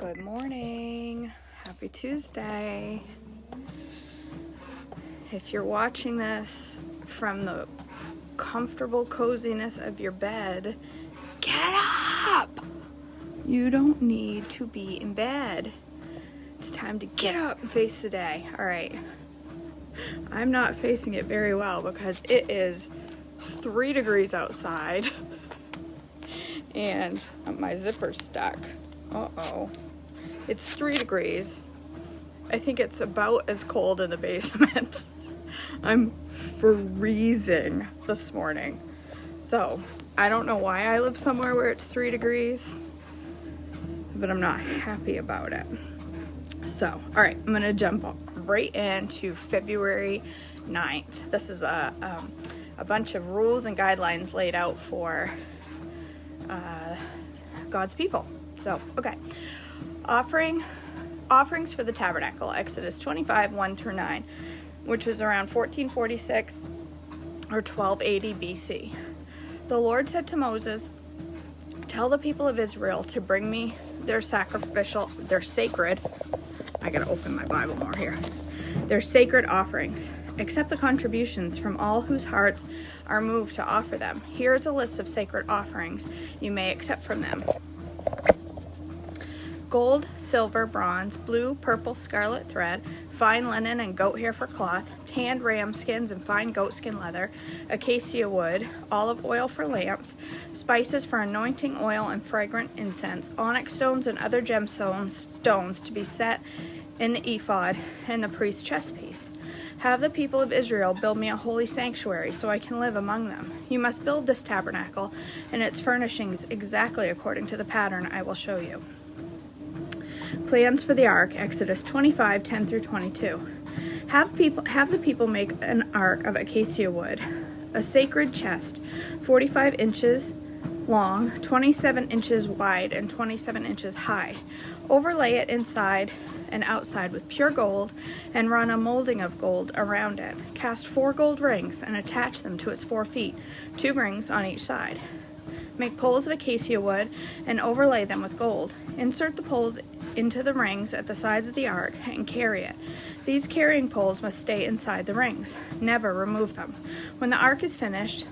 Good morning. Happy Tuesday. If you're watching this from the comfortable coziness of your bed, get up! You don't need to be in bed. It's time to get up and face the day. All right. I'm not facing it very well because it is 3 degrees outside and my zipper's stuck. Uh-oh. It's 3 degrees. I think it's about as cold in the basement. I'm freezing this morning. So, I don't know why I live somewhere where it's 3 degrees, but I'm not happy about it. So, all right, I'm gonna jump right into February 9th. This is a bunch of rules and guidelines laid out for God's people. So, okay. Offerings for the tabernacle, Exodus 25, 1 through 9, which was around 1446 or 1280 BC. The Lord said to Moses, "Tell the people of Israel to bring me their sacred, I gotta open my Bible more here, their sacred offerings. Accept the contributions from all whose hearts are moved to offer them. Here is a list of sacred offerings you may accept from them. Gold, silver, bronze, blue, purple, scarlet thread, fine linen and goat hair for cloth, tanned ram skins and fine goat skin leather, acacia wood, olive oil for lamps, spices for anointing oil and fragrant incense, onyx stones and other stones to be set in the ephod and the priest's chest piece. Have the people of Israel build me a holy sanctuary so I can live among them. You must build this tabernacle and its furnishings exactly according to the pattern I will show you." Plans for the ark, Exodus 25, 10 through 22. Have the people make an ark of acacia wood, a sacred chest, 45 inches long, 27 inches wide, and 27 inches high. Overlay it inside and outside with pure gold and run a molding of gold around it. Cast 4 gold rings and attach them to its 4 feet, 2 rings on each side. Make poles of acacia wood and overlay them with gold. Insert the poles into the rings at the sides of the ark and carry it. These carrying poles must stay inside the rings. Never remove them. When the ark is finished,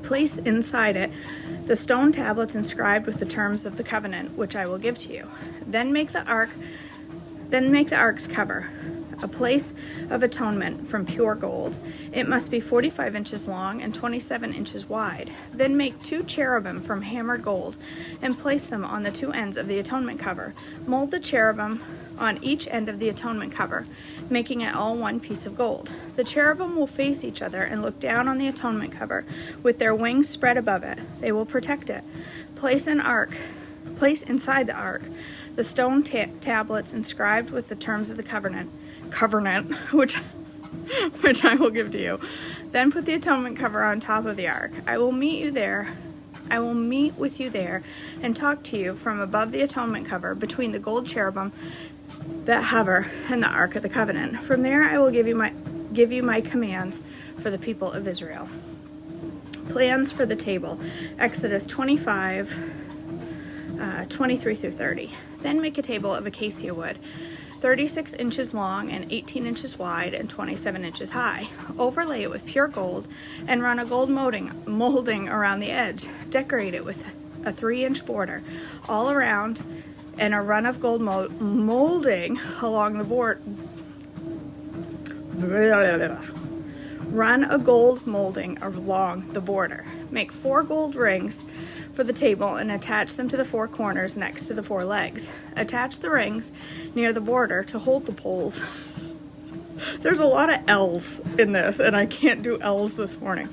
place inside it the stone tablets inscribed with the terms of the covenant which I will give to you. Then make the ark's cover, a place of atonement from pure gold. It must be 45 inches long and 27 inches wide. Then make 2 cherubim from hammered gold and place them on the 2 ends of the atonement cover. Mold the cherubim on each end of the atonement cover, making it all one piece of gold. The cherubim will face each other and look down on the atonement cover with their wings spread above it. They will protect it. Place inside the ark the stone tablets inscribed with the terms of the covenant, which I will give to you. Then put the atonement cover on top of the ark. I will meet with you there and talk to you from above the atonement cover between the gold cherubim that hover and the ark of the covenant. From there I will give you my commands for the people of Israel. Plans for the table, Exodus 25, 23 through 30. Then make a table of acacia wood, 36 inches long and 18 inches wide and 27 inches high. Overlay it with pure gold and run a gold molding around the edge. Decorate it with a 3-inch border all around and a run of gold molding along the board. Run a gold molding along the border. Make 4 gold rings for the table and attach them to the 4 corners next to the 4 legs. Attach the rings near the border to hold the poles. There's a lot of L's in this, and I can't do L's this morning.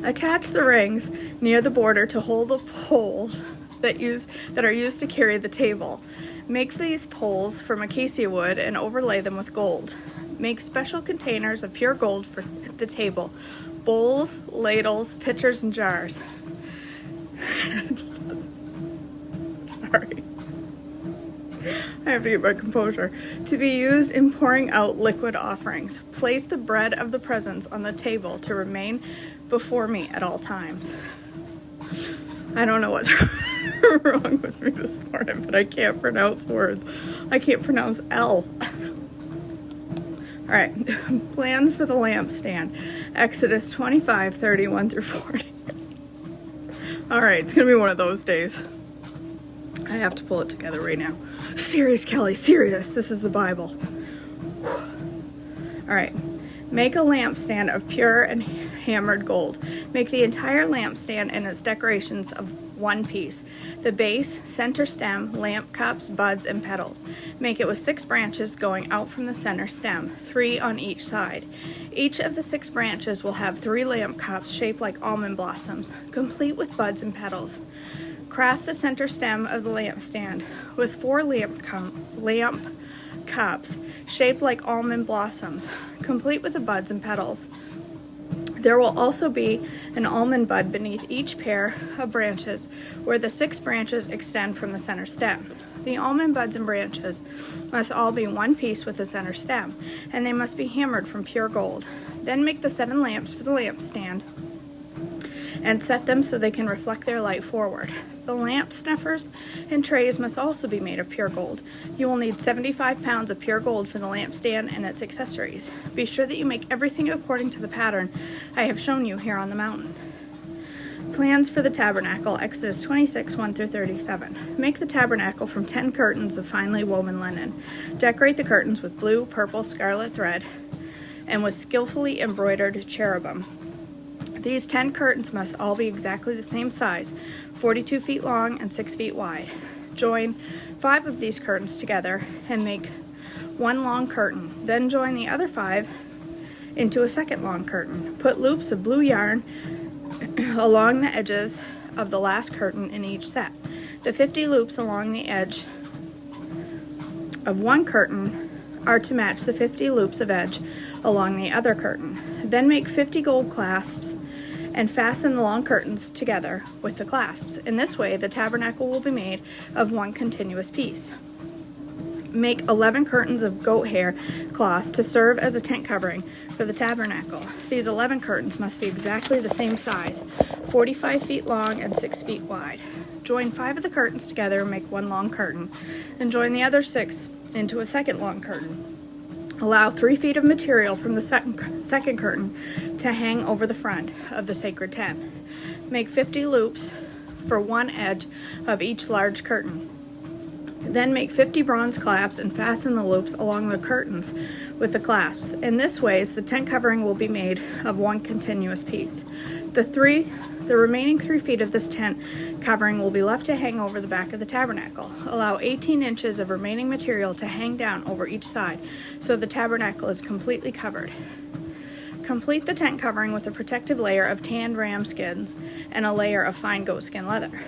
Attach the rings near the border to hold the poles that are used to carry the table. Make these poles from acacia wood and overlay them with gold. Make special containers of pure gold for the table: bowls, ladles, pitchers, and jars. Sorry. I have to get my composure. To be used in pouring out liquid offerings. Place the bread of the presence on the table to remain before me at all times. I don't know what's wrong with me this morning, but I can't pronounce words. I can't pronounce L. All right, plans for the lampstand. Exodus 25, 31 through 40. All right, it's going to be one of those days. I have to pull it together right now. Serious, Kelly, serious. This is the Bible. All right. Make a lampstand of pure and hammered gold. Make the entire lampstand and its decorations of one piece. The base, center stem, lamp cups, buds, and petals. Make it with 6 branches going out from the center stem, 3 on each side. Each of the 6 branches will have 3 lamp cups shaped like almond blossoms, complete with buds and petals. Craft the center stem of the lampstand with 4 lamp cups shaped like almond blossoms, complete with the buds and petals. There will also be an almond bud beneath each pair of branches where the 6 branches extend from the center stem. The almond buds and branches must all be one piece with the center stem, and they must be hammered from pure gold. Then make the 7 lamps for the lampstand and set them so they can reflect their light forward. The lamp snuffers and trays must also be made of pure gold. You will need 75 pounds of pure gold for the lampstand and its accessories. Be sure that you make everything according to the pattern I have shown you here on the mountain. Plans for the tabernacle, Exodus 26, 1 through 37. Make the tabernacle from 10 curtains of finely woven linen. Decorate the curtains with blue, purple, scarlet thread and with skillfully embroidered cherubim. These 10 curtains must all be exactly the same size, 42 feet long and 6 feet wide. Join 5 of these curtains together and make one long curtain. Then join the other 5 into a second long curtain. Put loops of blue yarn along the edges of the last curtain in each set. The 50 loops along the edge of one curtain are to match the 50 loops of edge along the other curtain. Then make 50 gold clasps and fasten the long curtains together with the clasps. In this way, the tabernacle will be made of one continuous piece. Make 11 curtains of goat hair cloth to serve as a tent covering for the tabernacle. These 11 curtains must be exactly the same size, 45 feet long and 6 feet wide. Join 5 of the curtains together and make one long curtain, and join the other 6 into a second long curtain. Allow 3 feet of material from the second curtain to hang over the front of the sacred tent. Make 50 loops for one edge of each large curtain. Then make 50 bronze clasps and fasten the loops along the curtains with the clasps. In this way, the tent covering will be made of one continuous piece. The remaining 3 feet of this tent covering will be left to hang over the back of the tabernacle. Allow 18 inches of remaining material to hang down over each side, so the tabernacle is completely covered. Complete the tent covering with a protective layer of tanned ram skins and a layer of fine goatskin leather.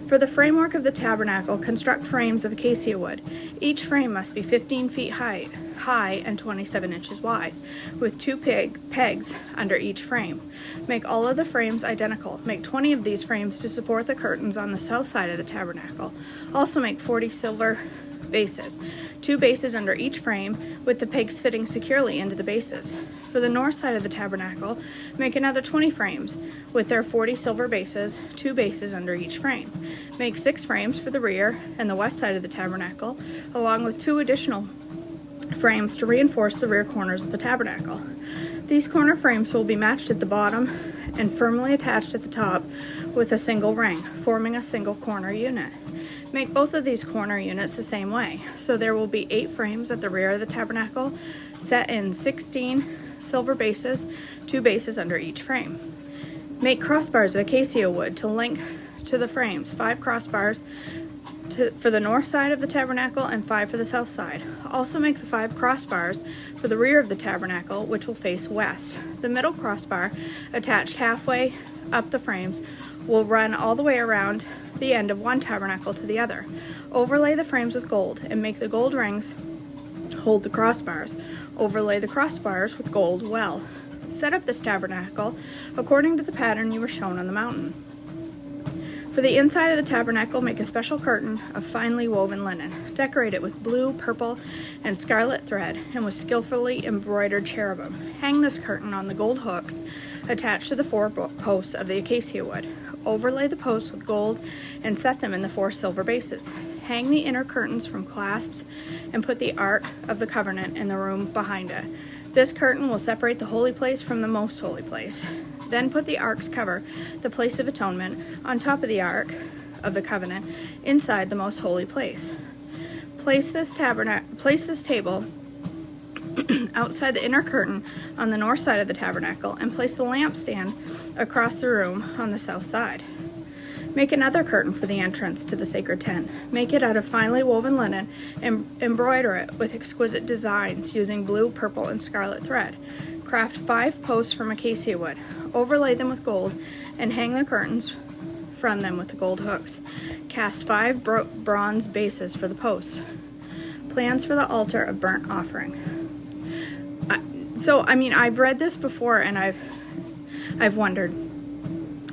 For the framework of the tabernacle, construct frames of acacia wood. Each frame must be 15 feet high and 27 inches wide, with 2 pegs under each frame. Make all of the frames identical. Make 20 of these frames to support the curtains on the south side of the tabernacle. Also make 40 silver bases, 2 bases under each frame, with the pegs fitting securely into the bases. For the north side of the tabernacle, make another 20 frames, with their 40 silver bases, 2 bases under each frame. Make 6 frames for the rear and the west side of the tabernacle, along with 2 additional frames to reinforce the rear corners of the tabernacle. These corner frames will be matched at the bottom and firmly attached at the top with a single ring, forming a single corner unit. Make both of these corner units the same way, so there will be 8 frames at the rear of the tabernacle, set in 16 silver bases, 2 bases under each frame. Make crossbars of acacia wood to link to the frames, 5 crossbars for the north side of the tabernacle and 5 for the south side. Also make the 5 crossbars for the rear of the tabernacle, which will face west. The middle crossbar, attached halfway up the frames, will run all the way around the end of one tabernacle to the other. Overlay the frames with gold and make the gold rings hold the crossbars. Overlay the crossbars with gold well. Set up this tabernacle according to the pattern you were shown on the mountain. For the inside of the tabernacle, make a special curtain of finely woven linen. Decorate it with blue, purple, and scarlet thread and with skillfully embroidered cherubim. Hang this curtain on the gold hooks attached to the 4 posts of the acacia wood. Overlay the posts with gold and set them in the 4 silver bases. Hang the inner curtains from clasps and put the Ark of the Covenant in the room behind it. This curtain will separate the holy place from the most holy place. Then put the Ark's cover, the place of atonement, on top of the Ark of the Covenant inside the most holy place. Place this table outside the inner curtain on the north side of the tabernacle, and place the lampstand across the room on the south side. Make another curtain for the entrance to the sacred tent. Make it out of finely woven linen and embroider it with exquisite designs using blue, purple, and scarlet thread. Craft 5 posts from acacia wood. Overlay them with gold and hang the curtains from them with the gold hooks. Cast 5 bronze bases for the posts. Plans for the altar of burnt offering. I've read this before, and I've wondered,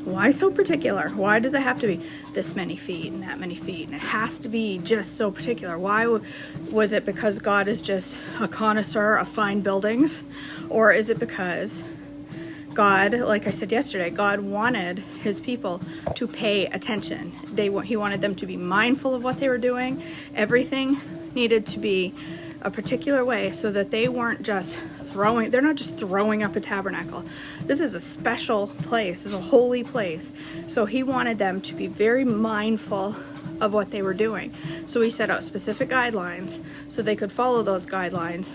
why so particular? Why does it have to be this many feet and that many feet? And it has to be just so particular. Why was it because God is just a connoisseur of fine buildings? Or is it because God, like I said yesterday, God wanted his people to pay attention. He wanted them to be mindful of what they were doing. Everything needed to be a particular way so that they weren't just they're not just throwing up a tabernacle. This is a special place. It's a holy place. So he wanted them to be very mindful of what they were doing. So he set out specific guidelines so they could follow those guidelines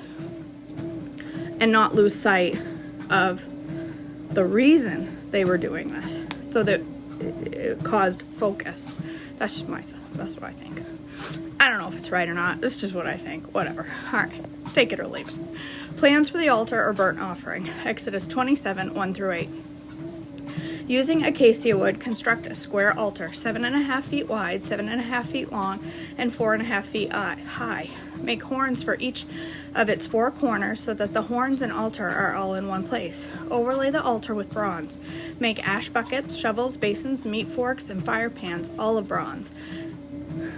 and not lose sight of the reason they were doing this, so that it caused focus. That's what I think. I don't know if it's right or not. It's just what I think. Whatever. All right. Take it or leave it. Plans for the altar or burnt offering. Exodus 27, 1 through 8. Using acacia wood, construct a square altar, 7.5 feet wide, 7.5 feet long, and 4.5 feet high. Make horns for each of its 4 corners so that the horns and altar are all in one place. Overlay the altar with bronze. Make ash buckets, shovels, basins, meat forks, and fire pans, all of bronze.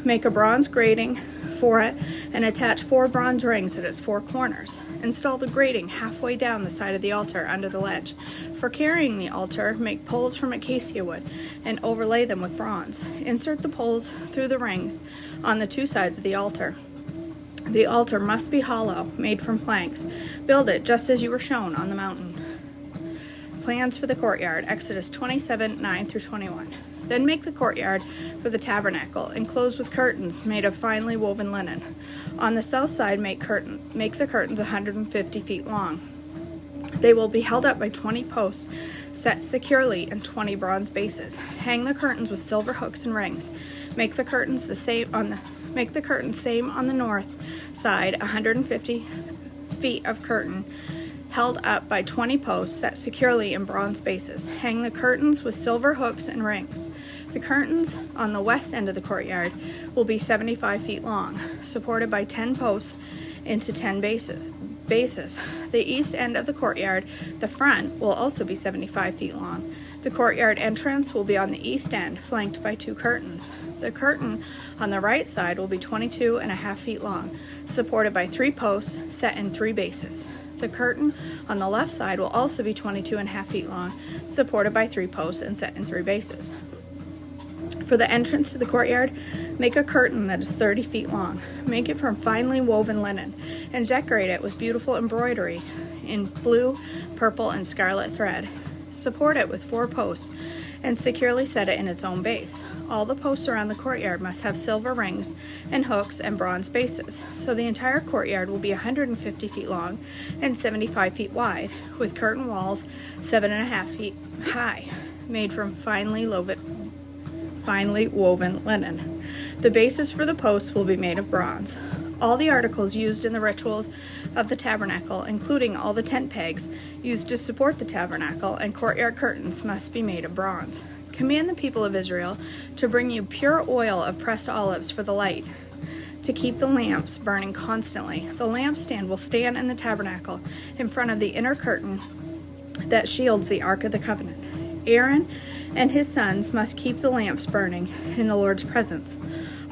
Make a bronze grating for it and attach 4 bronze rings at its 4 corners. Install the grating halfway down the side of the altar under the ledge. For carrying the altar, make poles from acacia wood and overlay them with bronze. Insert the poles through the rings on the 2 sides of the altar. The altar must be hollow, made from planks. Build it just as you were shown on the mountain. Plans for the courtyard, Exodus 27, 9 through 21. Then make the courtyard for the tabernacle, enclosed with curtains made of finely woven linen. On the south side, make the curtains 150 feet long. They will be held up by 20 posts, set securely in 20 bronze bases. Hang the curtains with silver hooks and rings. Make the curtains same on the north side, 150 feet of curtain held up by 20 posts set securely in bronze bases. Hang the curtains with silver hooks and rings. The curtains on the west end of the courtyard will be 75 feet long, supported by 10 posts into 10 bases. The east end of the courtyard, the front, will also be 75 feet long. The courtyard entrance will be on the east end, flanked by 2 curtains. The curtain on the right side will be 22.5 feet long, supported by 3 posts set in 3 bases. The curtain on the left side will also be 22.5 feet long, supported by 3 posts and set in 3 bases. For the entrance to the courtyard, make a curtain that is 30 feet long. Make it from finely woven linen and decorate it with beautiful embroidery in blue, purple, and scarlet thread. Support it with 4 posts and securely set it in its own base. All the posts around the courtyard must have silver rings and hooks and bronze bases, so the entire courtyard will be 150 feet long and 75 feet wide, with curtain walls 7.5 feet high, made from finely woven linen. The bases for the posts will be made of bronze. All the articles used in the rituals of the tabernacle, including all the tent pegs used to support the tabernacle and courtyard curtains, must be made of bronze. Command the people of Israel to bring you pure oil of pressed olives for the light, to keep the lamps burning constantly. The lampstand will stand in the tabernacle in front of the inner curtain that shields the Ark of the Covenant. Aaron and his sons must keep the lamps burning in the Lord's presence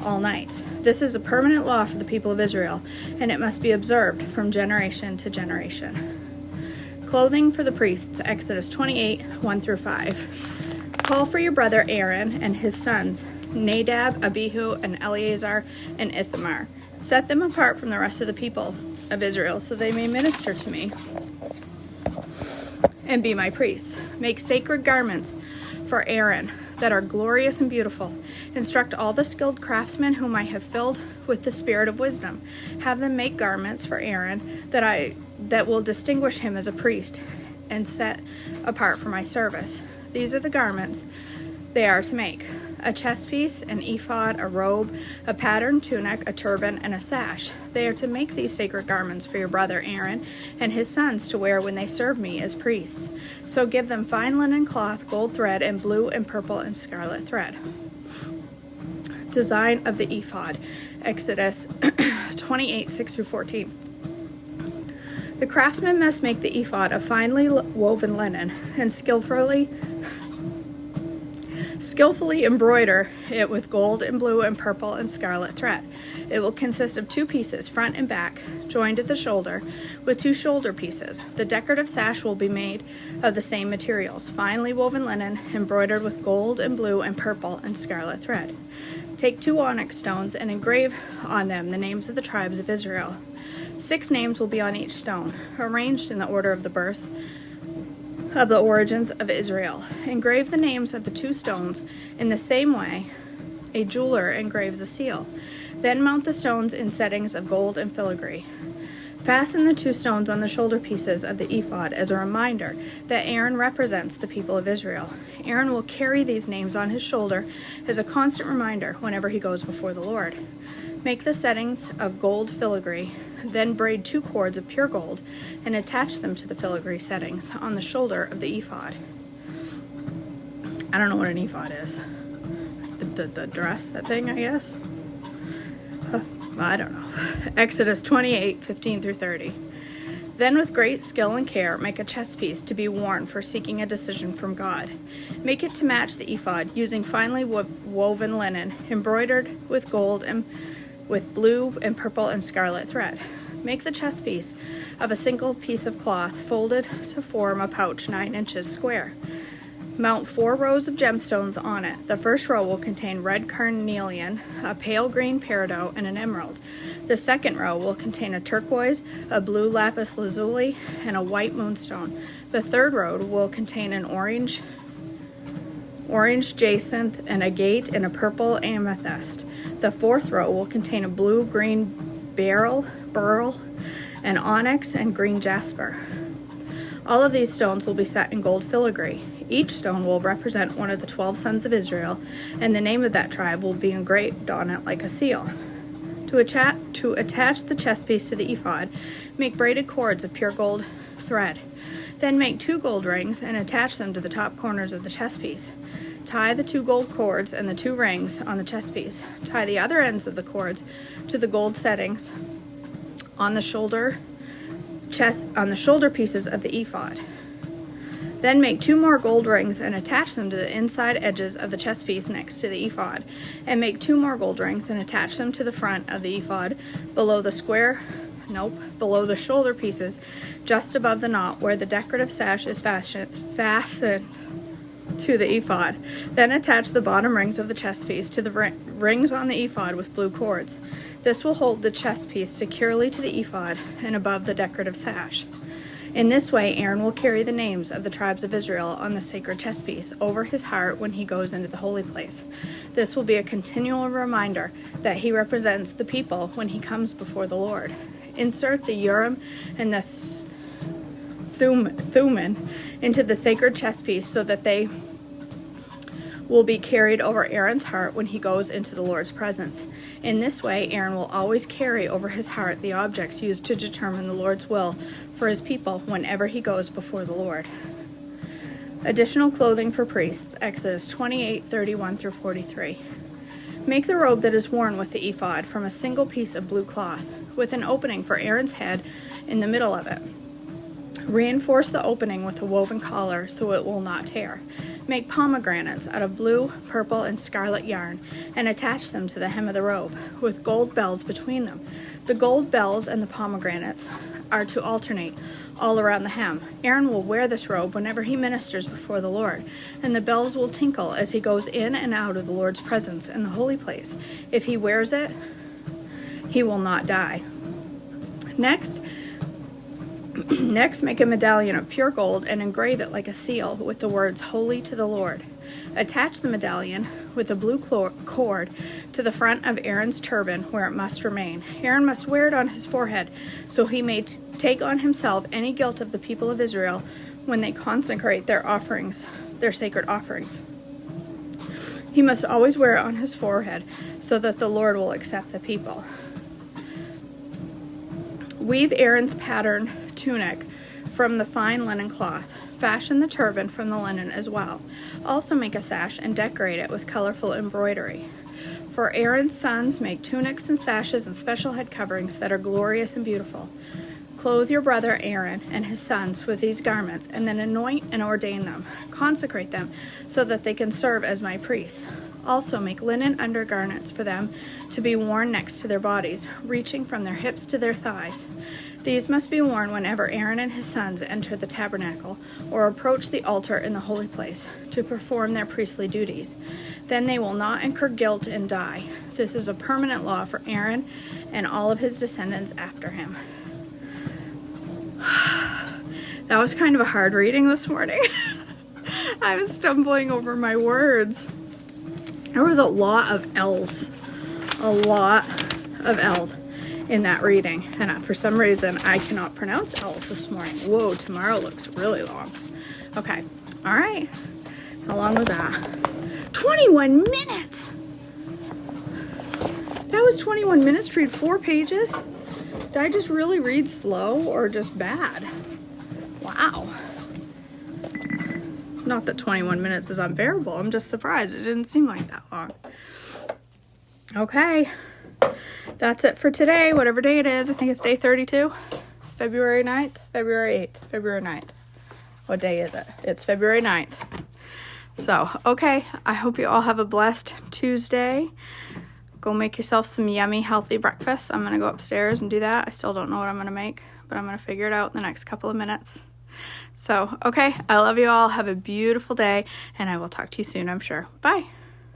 all night. This is a permanent law for the people of Israel, and it must be observed from generation to generation. Clothing for the priests, Exodus 28, 1 through 5. Call for your brother Aaron and his sons, Nadab, Abihu, and Eleazar, and Ithamar. Set them apart from the rest of the people of Israel, so they may minister to me and be my priests. Make sacred garments for Aaron that are glorious and beautiful. Instruct all the skilled craftsmen whom I have filled with the spirit of wisdom. Have them make garments for Aaron that will distinguish him as a priest and set apart for my service. These are the garments they are to make: a chest piece, an ephod, a robe, a patterned tunic, a turban, and a sash. They are to make these sacred garments for your brother Aaron and his sons to wear when they serve me as priests. So give them fine linen cloth, gold thread, and blue and purple and scarlet thread. Design of the ephod, Exodus 28, 6-14. The craftsman must make the ephod of finely woven linen and skillfully embroider it with gold and blue and purple and scarlet thread. It will consist of 2 pieces, front and back, joined at the shoulder, with 2 shoulder pieces. The decorative sash will be made of the same materials, finely woven linen, embroidered with gold and blue and purple and scarlet thread. Take 2 onyx stones and engrave on them the names of the tribes of Israel. 6 names will be on each stone, arranged in the order of the births of the origins of Israel. Engrave the names of the 2 stones in the same way a jeweler engraves a seal. Then mount the stones in settings of gold and filigree. Fasten the 2 stones on the shoulder pieces of the ephod as a reminder that Aaron represents the people of Israel. Aaron will carry these names on his shoulder as a constant reminder whenever he goes before the Lord. Make the settings of gold filigree, then braid 2 cords of pure gold and attach them to the filigree settings on the shoulder of the ephod. I don't know what an ephod is. The dress, that thing, I guess? I don't know. Exodus 28, 15-30. Then with great skill and care, make a chest piece to be worn for seeking a decision from God. Make it to match the ephod using finely woven linen, embroidered with gold and with blue and purple and scarlet thread. Make the chest piece of a single piece of cloth folded to form a pouch 9 inches square. Mount 4 rows of gemstones on it. The first row will contain red carnelian, a pale green peridot, and an emerald. The second row will contain a turquoise, a blue lapis lazuli, and a white moonstone. The third row will contain an orange jacinth, and agate, and a purple amethyst. The fourth row will contain a blue-green beryl, and onyx, and green jasper. All of these stones will be set in gold filigree. Each stone will represent one of the 12 sons of Israel, and the name of that tribe will be engraved on it like a seal. To attach the chest piece to the ephod, make braided cords of pure gold thread. Then make 2 gold rings and attach them to the top corners of the chest piece. Tie the 2 gold cords and the 2 rings on the chest piece. Tie the other ends of the cords to the gold settings on the shoulder pieces of the ephod. Then make 2 more gold rings and attach them to the inside edges of the chest piece next to the ephod. And make 2 more gold rings and attach them to the front of the ephod below the shoulder pieces, just above the knot where the decorative sash is fastened to the ephod. Then attach the bottom rings of the chest piece to the rings on the ephod with blue cords. This will hold the chest piece securely to the ephod and above the decorative sash. In this way, Aaron will carry the names of the tribes of Israel on the sacred chest piece over his heart when he goes into the holy place. This will be a continual reminder that he represents the people when he comes before the Lord. Insert the Urim and the Thummim into the sacred chest piece so that they will be carried over Aaron's heart when he goes into the Lord's presence. In this way, Aaron will always carry over his heart the objects used to determine the Lord's will for his people whenever he goes before the Lord. Additional clothing for priests, Exodus 28, 31-43. Make the robe that is worn with the ephod from a single piece of blue cloth, with an opening for Aaron's head in the middle of it. Reinforce the opening with a woven collar so it will not tear. Make pomegranates out of blue, purple, and scarlet yarn and attach them to the hem of the robe with gold bells between them. The gold bells and the pomegranates are to alternate all around the hem. Aaron will wear this robe whenever he ministers before the Lord, and the bells will tinkle as he goes in and out of the Lord's presence in the holy place. If he wears it, he will not die. Next, make a medallion of pure gold and engrave it like a seal with the words, Holy to the Lord. Attach the medallion with a blue cord to the front of Aaron's turban where it must remain. Aaron must wear it on his forehead so he may take on himself any guilt of the people of Israel when they consecrate their offerings, their sacred offerings. He must always wear it on his forehead so that the Lord will accept the people. Weave Aaron's pattern tunic from the fine linen cloth. Fashion the turban from the linen as well. Also make a sash and decorate it with colorful embroidery. For Aaron's sons, make tunics and sashes and special head coverings that are glorious and beautiful. Clothe your brother Aaron and his sons with these garments, and then anoint and ordain them. Consecrate them so that they can serve as my priests. Also make linen undergarments for them to be worn next to their bodies, reaching from their hips to their thighs. These must be worn whenever Aaron and his sons enter the tabernacle or approach the altar in the holy place to perform their priestly duties. Then they will not incur guilt and die. This is a permanent law for Aaron and all of his descendants after him. That was kind of a hard reading this morning. I was stumbling over my words. There was a lot of L's. A lot of L's in that reading. And for some reason, I cannot pronounce L's this morning. Whoa, tomorrow looks really long. Okay. All right. How long was that? 21 minutes! That was 21 minutes to read 4 pages? Did I just really read slow or just bad? Wow. Not that 21 minutes is unbearable. I'm just surprised. It didn't seem like that long. Okay. That's it for today, whatever day it is. I think it's day 32. February 9th? February 8th. February 9th. What day is it? It's February 9th. So, okay. I hope you all have a blessed Tuesday. Go make yourself some yummy, healthy breakfast. I'm going to go upstairs and do that. I still don't know what I'm going to make, but I'm going to figure it out in the next couple of minutes. So, okay. I love you all. Have a beautiful day, and I will talk to you soon, I'm sure. Bye.